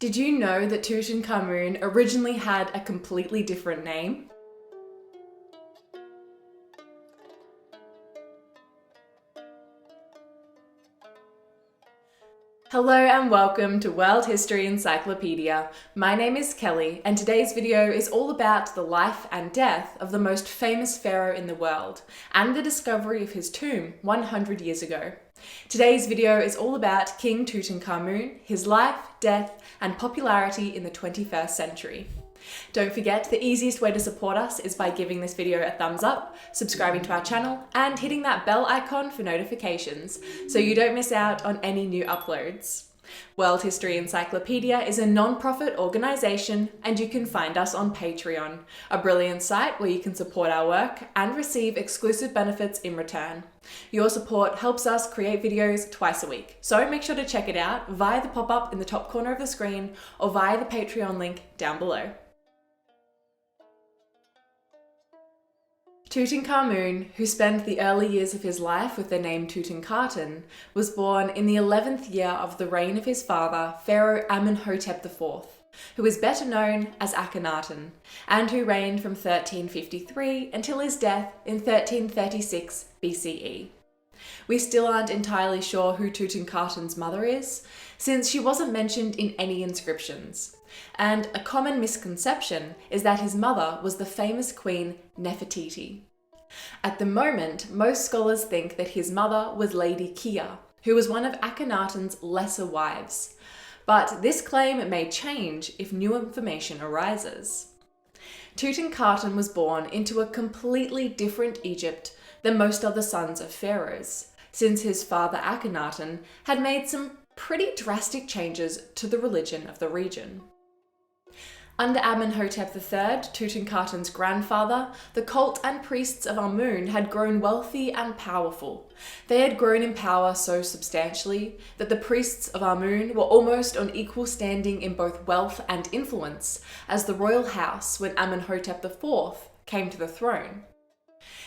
Did you know that Tutankhamun originally had a completely different name? Hello and welcome to World History Encyclopedia. My name is Kelly and today's video is all about the life and death of the most famous pharaoh in the world and the discovery of his tomb 100 years ago. Today's video is all about King Tutankhamun, his life, death and popularity in the 21st century. Don't forget, the easiest way to support us is by giving this video a thumbs up, subscribing to our channel, and hitting that bell icon for notifications so you don't miss out on any new uploads. World History Encyclopedia is a non-profit organisation and you can find us on Patreon, a brilliant site where you can support our work and receive exclusive benefits in return. Your support helps us create videos twice a week, so make sure to check it out via the pop-up in the top corner of the screen or via the Patreon link down below. Tutankhamun, who spent the early years of his life with the name Tutankhaten, was born in the 11th year of the reign of his father, Pharaoh Amenhotep IV, who is better known as Akhenaten, and who reigned from 1353 until his death in 1336 BCE. We still aren't entirely sure who Tutankhaten's mother is, since she wasn't mentioned in any inscriptions. And a common misconception is that his mother was the famous queen Nefertiti. At the moment, most scholars think that his mother was Lady Kia, who was one of Akhenaten's lesser wives. But this claim may change if new information arises. Tutankhaten was born into a completely different Egypt than most other sons of pharaohs, since his father Akhenaten had made some pretty drastic changes to the religion of the region. Under Amenhotep III, Tutankhaten's grandfather, the cult and priests of Amun had grown wealthy and powerful. They had grown in power so substantially that the priests of Amun were almost on equal standing in both wealth and influence as the royal house when Amenhotep IV came to the throne.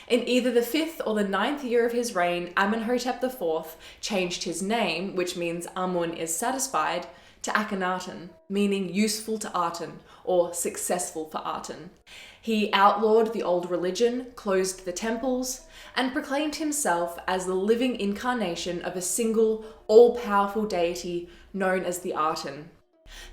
In either the 5th or the 9th year of his reign, Amenhotep IV changed his name, which means Amun is satisfied, to Akhenaten, meaning useful to Aten or successful for Aten. He outlawed the old religion, closed the temples, and proclaimed himself as the living incarnation of a single, all-powerful deity known as the Aten.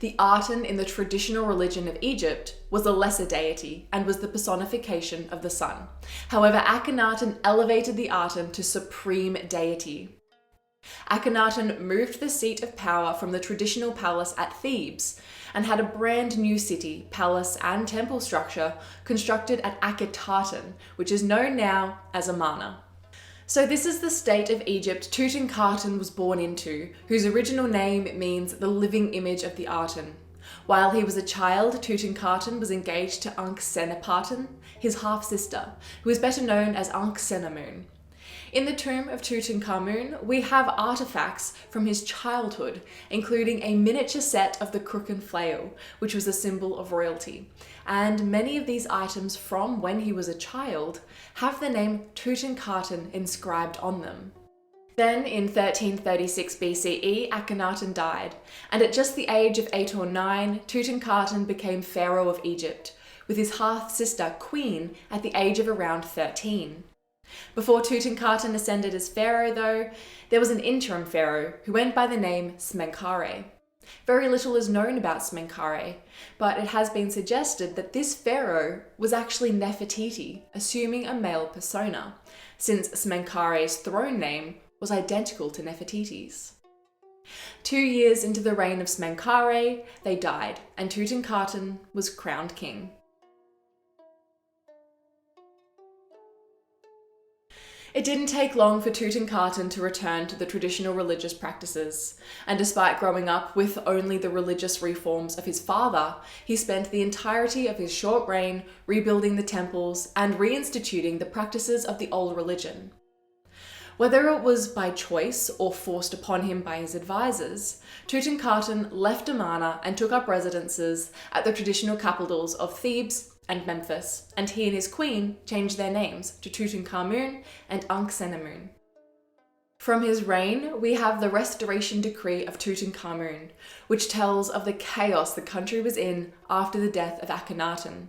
The Aten in the traditional religion of Egypt was a lesser deity and was the personification of the sun. However, Akhenaten elevated the Aten to supreme deity. Akhenaten moved the seat of power from the traditional palace at Thebes and had a brand new city, palace and temple structure constructed at Akhetaten, which is known now as Amarna. So this is the state of Egypt Tutankhaten was born into, whose original name means the living image of the Aten. While he was a child, Tutankhaten was engaged to Ankh-Senapaten, his half-sister, who is better known as Ankh-Senamun. In the tomb of Tutankhamun, we have artifacts from his childhood, including a miniature set of the crook and flail, which was a symbol of royalty. And many of these items from when he was a child have the name Tutankhaten inscribed on them. Then, in 1336 BCE, Akhenaten died, and at just the age of 8 or 9, Tutankhaten became pharaoh of Egypt, with his half-sister Queen at the age of around 13. Before Tutankhaten ascended as pharaoh, though, there was an interim pharaoh who went by the name Smenkhare. Very little is known about Smenkhare, but it has been suggested that this pharaoh was actually Nefertiti, assuming a male persona, since Smenkhare's throne name was identical to Nefertiti's. 2 years into the reign of Smenkhare, they died, and Tutankhaten was crowned king. It didn't take long for Tutankhaten to return to the traditional religious practices, and despite growing up with only the religious reforms of his father, he spent the entirety of his short reign rebuilding the temples and reinstituting the practices of the old religion. Whether it was by choice or forced upon him by his advisors, Tutankhaten left Amarna and took up residences at the traditional capitals of Thebes and Memphis, and he and his queen changed their names to Tutankhamun and Ankh-Senamun. From his reign, we have the Restoration Decree of Tutankhamun, which tells of the chaos the country was in after the death of Akhenaten.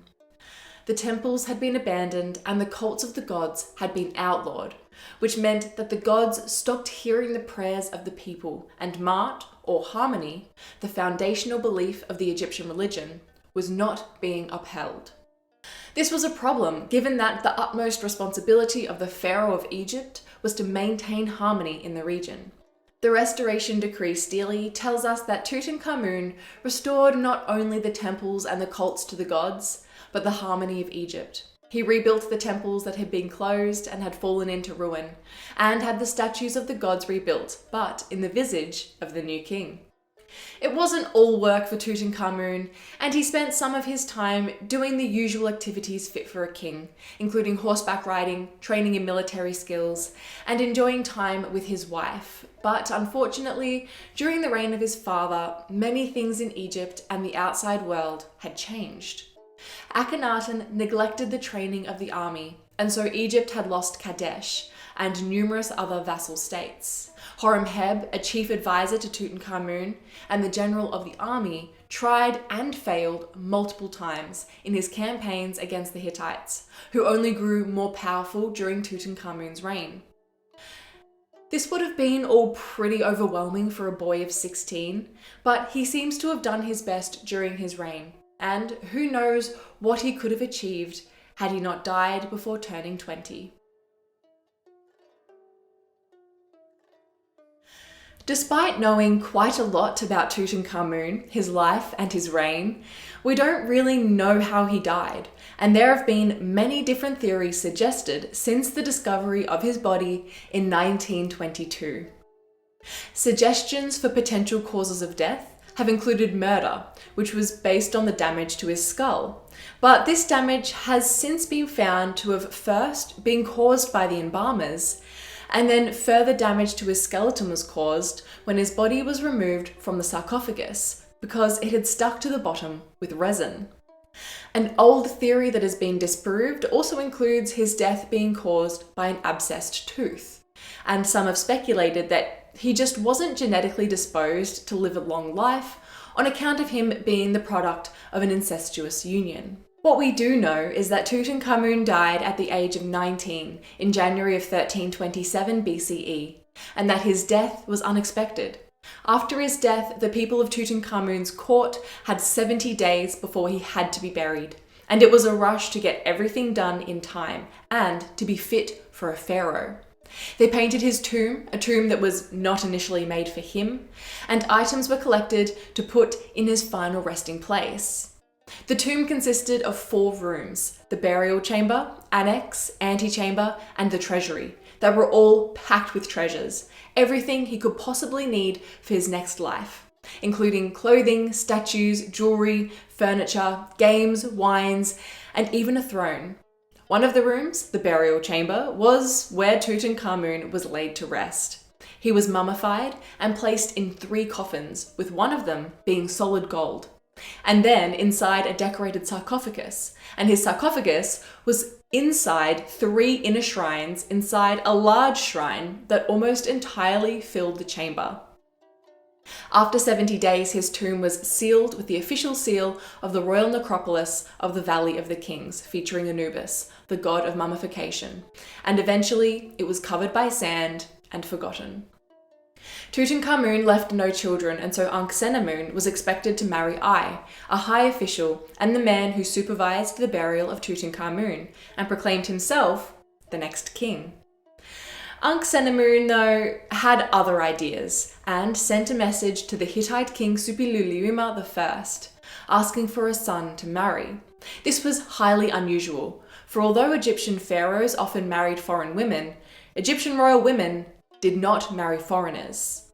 The temples had been abandoned and the cults of the gods had been outlawed, which meant that the gods stopped hearing the prayers of the people, and Maat, or harmony, the foundational belief of the Egyptian religion, was not being upheld. This was a problem, given that the utmost responsibility of the Pharaoh of Egypt was to maintain harmony in the region. The Restoration Decree Stele tells us that Tutankhamun restored not only the temples and the cults to the gods, but the harmony of Egypt. He rebuilt the temples that had been closed and had fallen into ruin, and had the statues of the gods rebuilt, but in the visage of the new king. It wasn't all work for Tutankhamun, and he spent some of his time doing the usual activities fit for a king, including horseback riding, training in military skills, and enjoying time with his wife. But unfortunately, during the reign of his father, many things in Egypt and the outside world had changed. Akhenaten neglected the training of the army, and so Egypt had lost Kadesh and numerous other vassal states. Horemheb, a chief advisor to Tutankhamun and the general of the army, tried and failed multiple times in his campaigns against the Hittites, who only grew more powerful during Tutankhamun's reign. This would have been all pretty overwhelming for a boy of 16, but he seems to have done his best during his reign. And who knows what he could have achieved had he not died before turning 20. Despite knowing quite a lot about Tutankhamun, his life and his reign, we don't really know how he died, and there have been many different theories suggested since the discovery of his body in 1922. Suggestions for potential causes of death have included murder, which was based on the damage to his skull. But this damage has since been found to have first been caused by the embalmers, and then further damage to his skeleton was caused when his body was removed from the sarcophagus because it had stuck to the bottom with resin. An old theory that has been disproved also includes his death being caused by an abscessed tooth, and some have speculated that he just wasn't genetically disposed to live a long life on account of him being the product of an incestuous union. What we do know is that Tutankhamun died at the age of 19 in January of 1327 BCE, and that his death was unexpected. After his death, the people of Tutankhamun's court had 70 days before he had to be buried, and it was a rush to get everything done in time and to be fit for a pharaoh. They painted his tomb, a tomb that was not initially made for him, and items were collected to put in his final resting place. The tomb consisted of 4 rooms: the burial chamber, annex, antechamber, and the treasury, that were all packed with treasures, everything he could possibly need for his next life, including clothing, statues, jewelry, furniture, games, wines, and even a throne. One of the rooms, the burial chamber, was where Tutankhamun was laid to rest. He was mummified and placed in 3 coffins, with one of them being solid gold, and then inside a decorated sarcophagus, and his sarcophagus was inside 3 inner shrines inside a large shrine that almost entirely filled the chamber. After 70 days, his tomb was sealed with the official seal of the royal necropolis of the Valley of the Kings, featuring Anubis, the god of mummification, and eventually it was covered by sand and forgotten. Tutankhamun left no children, and so Ankh-Senamun was expected to marry Ai, a high official and the man who supervised the burial of Tutankhamun and proclaimed himself the next king. Ankh-Senamun, though, had other ideas and sent a message to the Hittite king Suppiluliuma I, asking for a son to marry. This was highly unusual, for although Egyptian pharaohs often married foreign women, Egyptian royal women did not marry foreigners.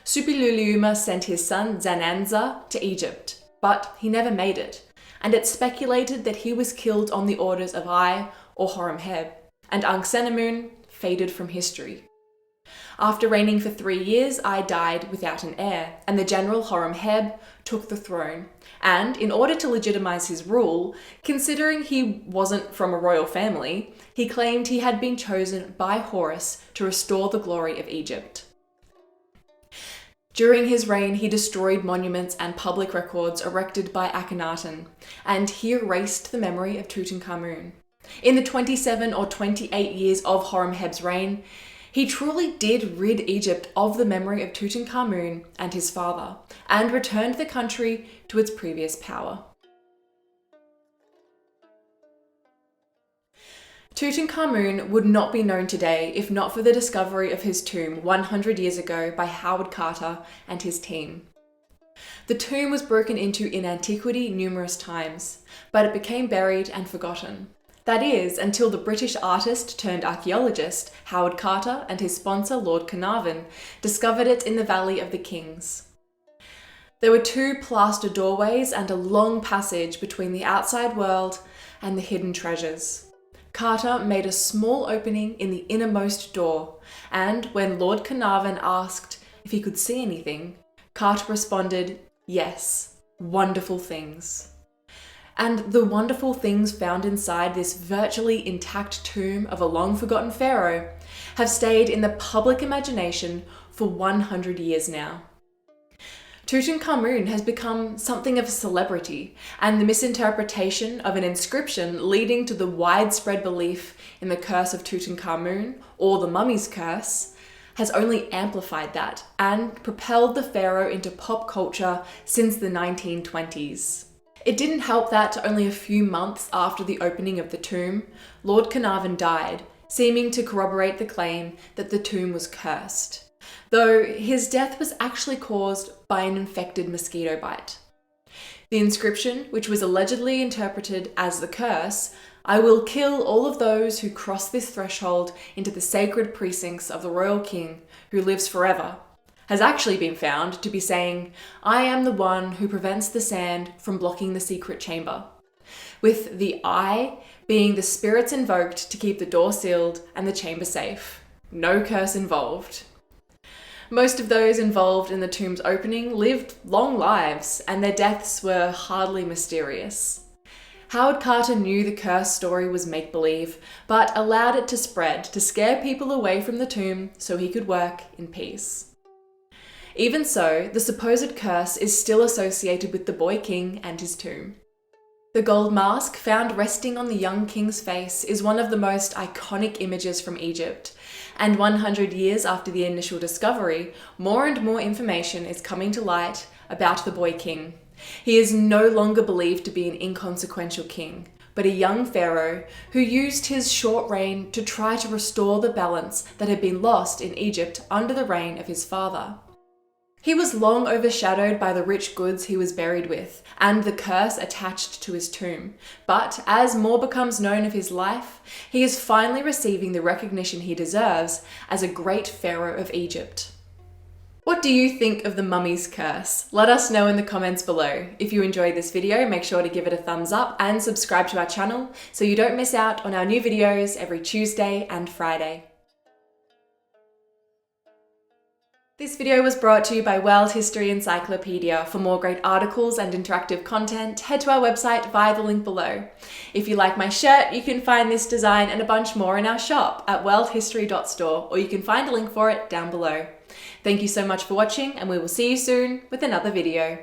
Suppiluliuma sent his son Zananza to Egypt, but he never made it, and it's speculated that he was killed on the orders of Ai or Horemheb, and Ankh-Senamun faded from history. After reigning for 3 years, Ai died without an heir, and the general Horemheb took the throne. And in order to legitimize his rule, considering he wasn't from a royal family, he claimed he had been chosen by Horus to restore the glory of Egypt. During his reign, he destroyed monuments and public records erected by Akhenaten, and he erased the memory of Tutankhamun. In the 27 or 28 years of Horemheb's reign, he truly did rid Egypt of the memory of Tutankhamun and his father, and returned the country to its previous power. Tutankhamun would not be known today if not for the discovery of his tomb 100 years ago by Howard Carter and his team. The tomb was broken into in antiquity numerous times, but it became buried and forgotten. That is, until the British artist turned archaeologist Howard Carter and his sponsor Lord Carnarvon discovered it in the Valley of the Kings. There were 2 plaster doorways and a long passage between the outside world and the hidden treasures. Carter made a small opening in the innermost door, and when Lord Carnarvon asked if he could see anything, Carter responded, "Yes, wonderful things." And the wonderful things found inside this virtually intact tomb of a long-forgotten pharaoh have stayed in the public imagination for 100 years now. Tutankhamun has become something of a celebrity, and the misinterpretation of an inscription leading to the widespread belief in the curse of Tutankhamun, or the mummy's curse, has only amplified that and propelled the pharaoh into pop culture since the 1920s. It didn't help that only a few months after the opening of the tomb, Lord Carnarvon died, seeming to corroborate the claim that the tomb was cursed, though his death was actually caused by an infected mosquito bite. The inscription, which was allegedly interpreted as the curse, "I will kill all of those who cross this threshold into the sacred precincts of the royal king who lives forever," has actually been found to be saying, "I am the one who prevents the sand from blocking the secret chamber," with the I being the spirits invoked to keep the door sealed and the chamber safe. No curse involved. Most of those involved in the tomb's opening lived long lives, and their deaths were hardly mysterious. Howard Carter knew the curse story was make-believe, but allowed it to spread to scare people away from the tomb so he could work in peace. Even so, the supposed curse is still associated with the boy king and his tomb. The gold mask found resting on the young king's face is one of the most iconic images from Egypt, and 100 years after the initial discovery, more and more information is coming to light about the boy king. He is no longer believed to be an inconsequential king, but a young pharaoh who used his short reign to try to restore the balance that had been lost in Egypt under the reign of his father. He was long overshadowed by the rich goods he was buried with, and the curse attached to his tomb. But as more becomes known of his life, he is finally receiving the recognition he deserves as a great pharaoh of Egypt. What do you think of the mummy's curse? Let us know in the comments below. If you enjoyed this video, make sure to give it a thumbs up and subscribe to our channel so you don't miss out on our new videos every Tuesday and Friday. This video was brought to you by World History Encyclopedia. For more great articles and interactive content, head to our website via the link below. If you like my shirt, you can find this design and a bunch more in our shop at worldhistory.store, or you can find a link for it down below. Thank you so much for watching, and we will see you soon with another video.